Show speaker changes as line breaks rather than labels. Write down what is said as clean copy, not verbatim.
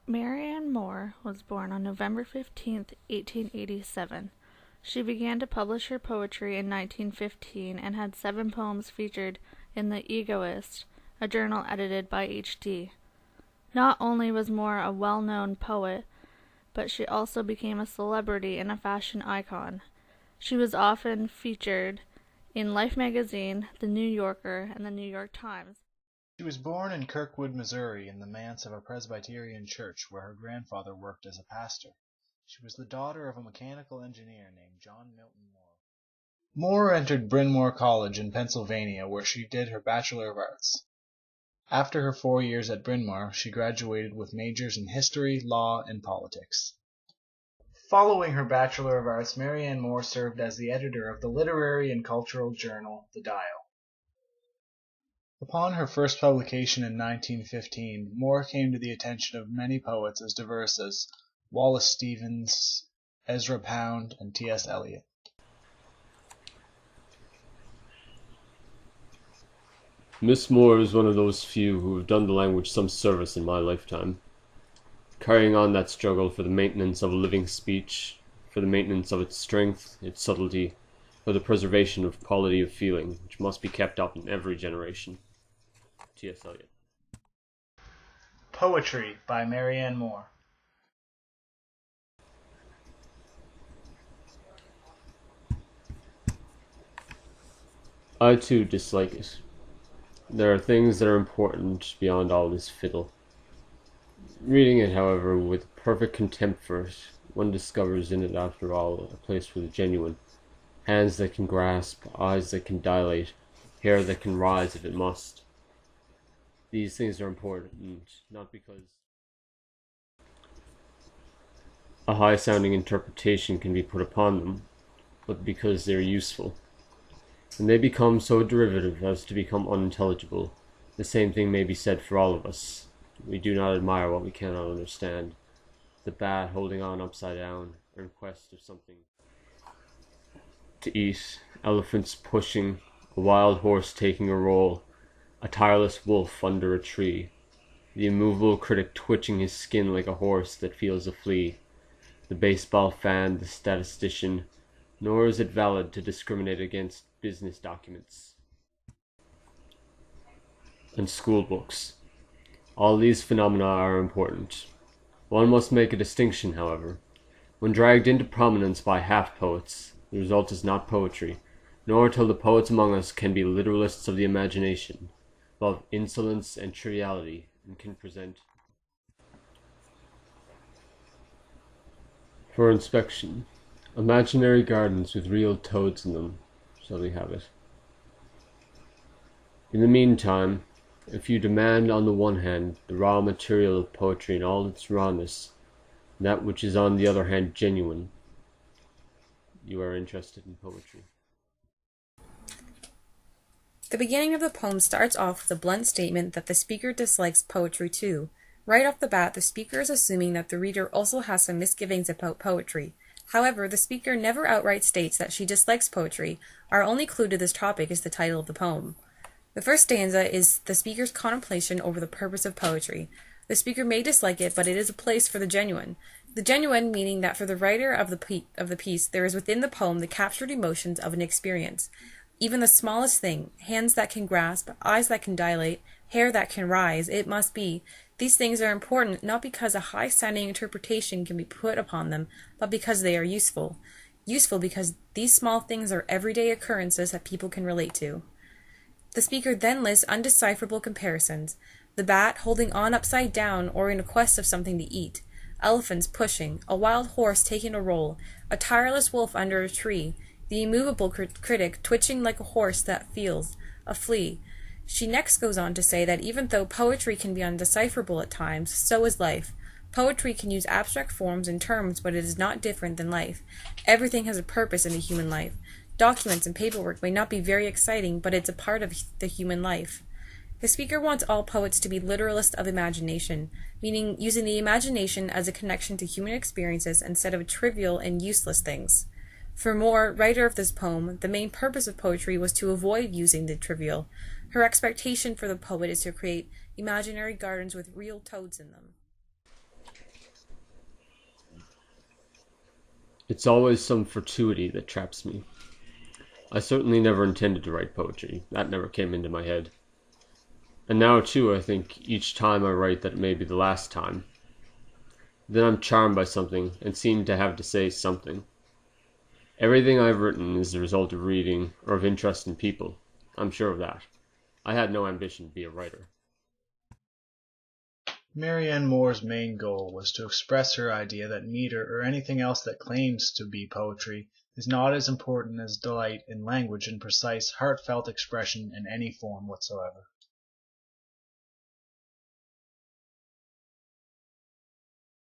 Marianne Moore was born on November 15th, 1887. She began to publish her poetry in 1915 and had 7 poems featured in The Egoist, a journal edited by H.D. Not only was Moore a well-known poet, but she also became a celebrity and a fashion icon. She was often featured in Life magazine, The New Yorker, and The New York Times.
She was born in Kirkwood, Missouri, in the manse of a Presbyterian church where her grandfather worked as a pastor. She was the daughter of a mechanical engineer named John Milton Moore. Moore entered Bryn Mawr College in Pennsylvania, where she did her Bachelor of Arts. After her 4 years at Bryn Mawr, she graduated with majors in history, law, and politics. Following her Bachelor of Arts, Marianne Moore served as the editor of the literary and cultural journal, The Dial. Upon her first publication in 1915, Moore came to the attention of many poets as diverse as Wallace Stevens, Ezra Pound, and T.S. Eliot.
Miss Moore is one of those few who have done the language some service in my lifetime, carrying on that struggle for the maintenance of a living speech, for the maintenance of its strength, its subtlety, for the preservation of quality of feeling, which must be kept up in every generation. T.S. Eliot.
Poetry by Marianne Moore.
I too dislike it. There are things that are important beyond all this fiddle. Reading it, however, with perfect contempt for it, one discovers in it, after all, a place for the genuine. Hands that can grasp, eyes that can dilate, hair that can rise if it must. These things are important, not because a high-sounding interpretation can be put upon them, but because they are useful. When they become so derivative as to become unintelligible, the same thing may be said for all of us. We do not admire what we cannot understand. The bat holding on upside down, or in quest of something to eat, elephants pushing, a wild horse taking a roll, a tireless wolf under a tree, the immovable critic twitching his skin like a horse that feels a flea, the baseball fan, the statistician, nor is it valid to discriminate against business documents and school books. All these phenomena are important. One must make a distinction, however. When dragged into prominence by half-poets, the result is not poetry, nor till the poets among us can be literalists of the imagination, above insolence and triviality, and can present for inspection imaginary gardens with real toads in them, shall we have it. In the meantime, if you demand on the one hand the raw material of poetry in all its rawness, and that which is on the other hand genuine, you are interested in poetry.
The beginning of the poem starts off with a blunt statement that the speaker dislikes poetry too. Right off the bat, the speaker is assuming that the reader also has some misgivings about poetry. However, the speaker never outright states that she dislikes poetry. Our only clue to this topic is the title of the poem. The first stanza is the speaker's contemplation over the purpose of poetry. The speaker may dislike it, but it is a place for the genuine. The genuine meaning that for the writer of the piece, there is within the poem the captured emotions of an experience. Even the smallest thing, hands that can grasp, eyes that can dilate, hair that can rise, it must be. These things are important not because a high-sounding interpretation can be put upon them, but because they are useful. Useful because these small things are everyday occurrences that people can relate to. The speaker then lists undecipherable comparisons. The bat holding on upside down or in quest of something to eat. Elephants pushing, a wild horse taking a roll, a tireless wolf under a tree, the immovable critic twitching like a horse that feels, a flea. She next goes on to say that even though poetry can be undecipherable at times, so is life. Poetry can use abstract forms and terms, but it is not different than life. Everything has a purpose in the human life. Documents and paperwork may not be very exciting, but it's a part of the human life. The speaker wants all poets to be literalists of imagination, meaning using the imagination as a connection to human experiences instead of trivial and useless things. For Moore, writer of this poem, the main purpose of poetry was to avoid using the trivial. Her expectation for the poet is to create imaginary gardens with real toads in them.
It's always some fortuity that traps me. I certainly never intended to write poetry. That never came into my head. And now, too, I think each time I write that it may be the last time. Then I'm charmed by something and seem to have to say something. Everything I've written is the result of reading or of interest in people. I'm sure of that. I had no ambition to be a writer.
Marianne Moore's main goal was to express her idea that meter or anything else that claims to be poetry is not as important as delight in language and precise, heartfelt expression in any form whatsoever.